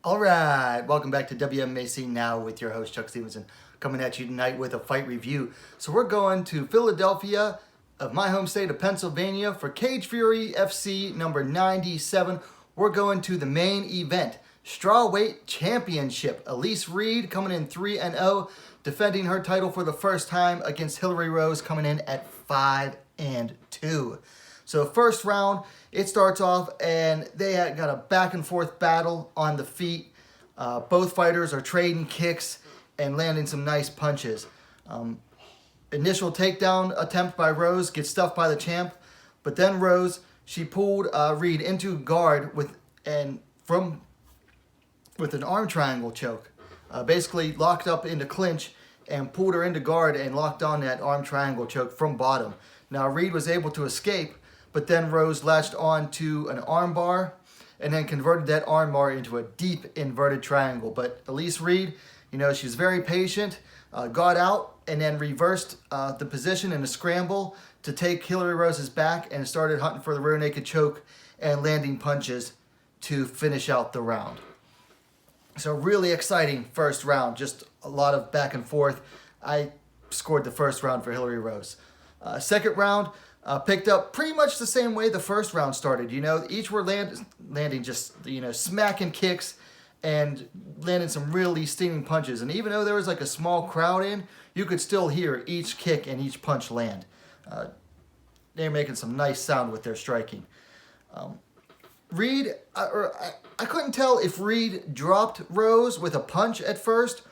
All right, welcome back to WMMA Now with your host Chuck Stevenson, coming at you tonight with a fight review. So we're going to Philadelphia, of my home state of Pennsylvania, for Cage Fury FC number 97. We're going to the main event, Strawweight Championship. Elise Reed coming in 3-0, defending her title for the first time against Hilarie Rose, coming in at 5-2. So first round, it starts off and they got a back and forth battle on the feet. Both fighters are trading kicks and landing some nice punches. Initial takedown attempt by Rose gets stuffed by the champ, but then Rose, she pulled Reed into guard with an arm triangle choke. Basically locked up into clinch and pulled her into guard and locked on that arm triangle choke from bottom. Now Reed was able to escape, but then Rose latched on to an arm bar and then converted that arm bar into a deep inverted triangle. But Elise Reed, she was very patient, got out and then reversed the position in a scramble to take Hilarie Rose's back and started hunting for the rear naked choke and landing punches to finish out the round. So really exciting first round, just a lot of back and forth. I scored the first round for Hilarie Rose. Second round, picked up pretty much the same way the first round started. Each were landing just, smacking kicks and landing some really stinging punches. And even though there was like a small crowd in, you could still hear each kick and each punch land. They're making some nice sound with their striking. Reed, I couldn't tell if Reed dropped Rose with a punch at first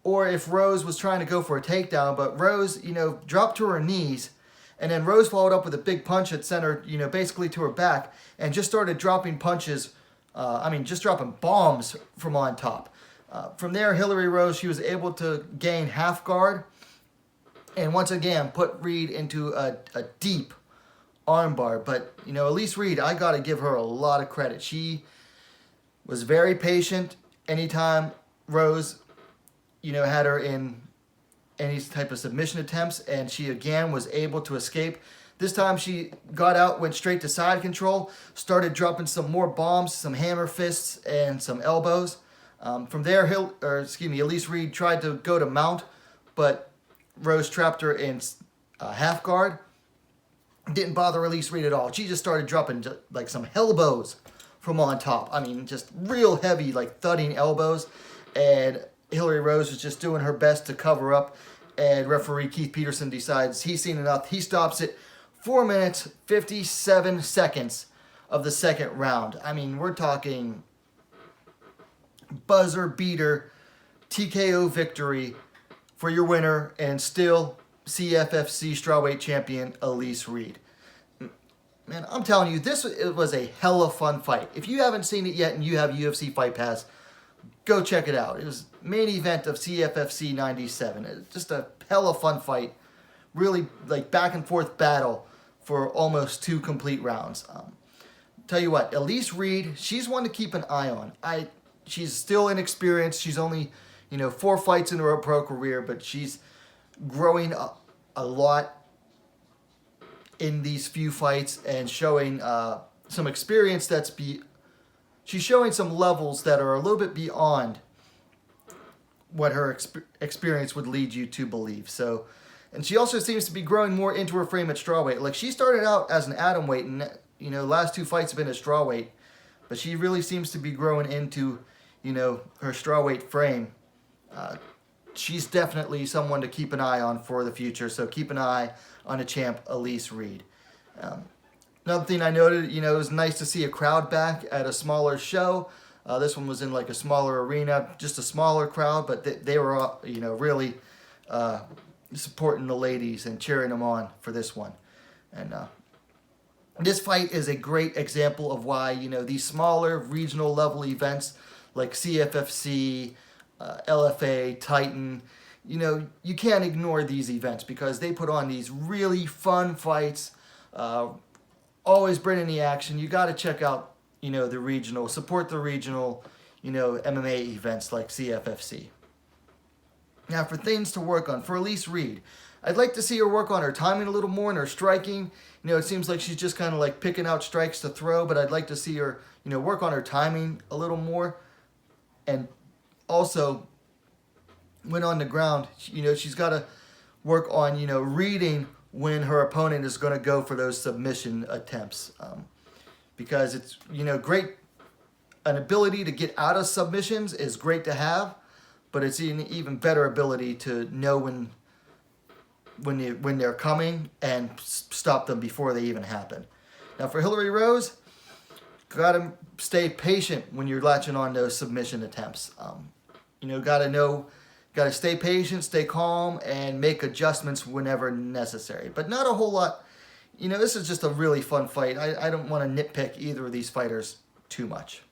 or if Rose was trying to go for a takedown, but Rose, dropped to her knees, and then Rose followed up with a big punch at center, basically to her back, and just started dropping punches, just dropping bombs from on top. From there, Hilarie Rose, she was able to gain half guard, and once again put Reed into a deep armbar. But, Elise Reed, I got to give her a lot of credit. She was very patient anytime Rose, had her in any type of submission attempts, and she again was able to escape. This time she got out, went straight to side control, started dropping some more bombs, some hammer fists, and some elbows. From there, Elise Reed tried to go to mount, but Rose trapped her in half guard. Didn't bother Elise Reed at all. She just started dropping like some elbows from on top. Just real heavy, like thudding elbows, and Hilarie Rose was just doing her best to cover up, and referee Keith Peterson decides he's seen enough. He stops it. 4 minutes, 57 seconds of the second round. We're talking buzzer beater, TKO victory for your winner and still CFFC Strawweight champion Elise Reed. Man, I'm telling you, it was a hella fun fight. If you haven't seen it yet and you have UFC Fight Pass, go check it out. It was main event of CFFC 97. It's just a hella fun fight. Really like back and forth battle for almost 2 complete rounds. Tell you what, Elise Reed, she's one to keep an eye on. She's still inexperienced. She's only, 4 fights into her pro career, but she's growing a lot in these few fights and showing some experience she's showing some levels that are a little bit beyond what her experience would lead you to believe. So, and she also seems to be growing more into her frame at strawweight. Like, she started out as an atomweight, and last 2 fights have been at strawweight, but she really seems to be growing into her strawweight frame. She's definitely someone to keep an eye on for the future. So keep an eye on the champ Elise Reed. Another thing I noted, it was nice to see a crowd back at a smaller show. This one was in like a smaller arena, just a smaller crowd, but they were, really supporting the ladies and cheering them on for this one. And this fight is a great example of why, these smaller regional level events like CFFC, LFA, Titan, you can't ignore these events because they put on these really fun fights, always bringing the action. You got to check out, the regional, support the regional, MMA events like CFFC. Now, for things to work on, for Elise Reed, I'd like to see her work on her timing a little more and her striking. It seems like she's just kind of like picking out strikes to throw, but I'd like to see her, work on her timing a little more. And also, when on the ground, she's got to work on, reading when her opponent is going to go for those submission attempts. Because it's, great. An ability to get out of submissions is great to have, but it's an even better ability to know when they're coming and stop them before they even happen. Now for Hilarie Rose, gotta stay patient when you're latching on those submission attempts. Gotta stay patient, stay calm, and make adjustments whenever necessary. But not a whole lot. This is just a really fun fight. I don't want to nitpick either of these fighters too much.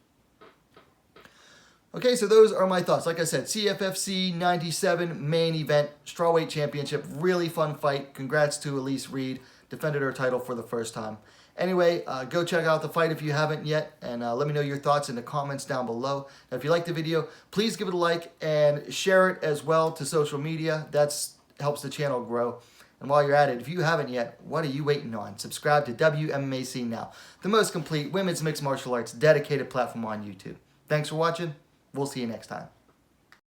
Okay, so those are my thoughts. Like I said, CFFC 97 main event, Strawweight Championship. Really fun fight. Congrats to Elise Reed. Defended her title for the first time. Anyway, go check out the fight if you haven't yet, and let me know your thoughts in the comments down below. Now, if you like the video, please give it a like and share it as well to social media. That helps the channel grow. And while you're at it, if you haven't yet, what are you waiting on? Subscribe to WMMA Scene Now, the most complete women's mixed martial arts dedicated platform on YouTube. Thanks for watching. We'll see you next time.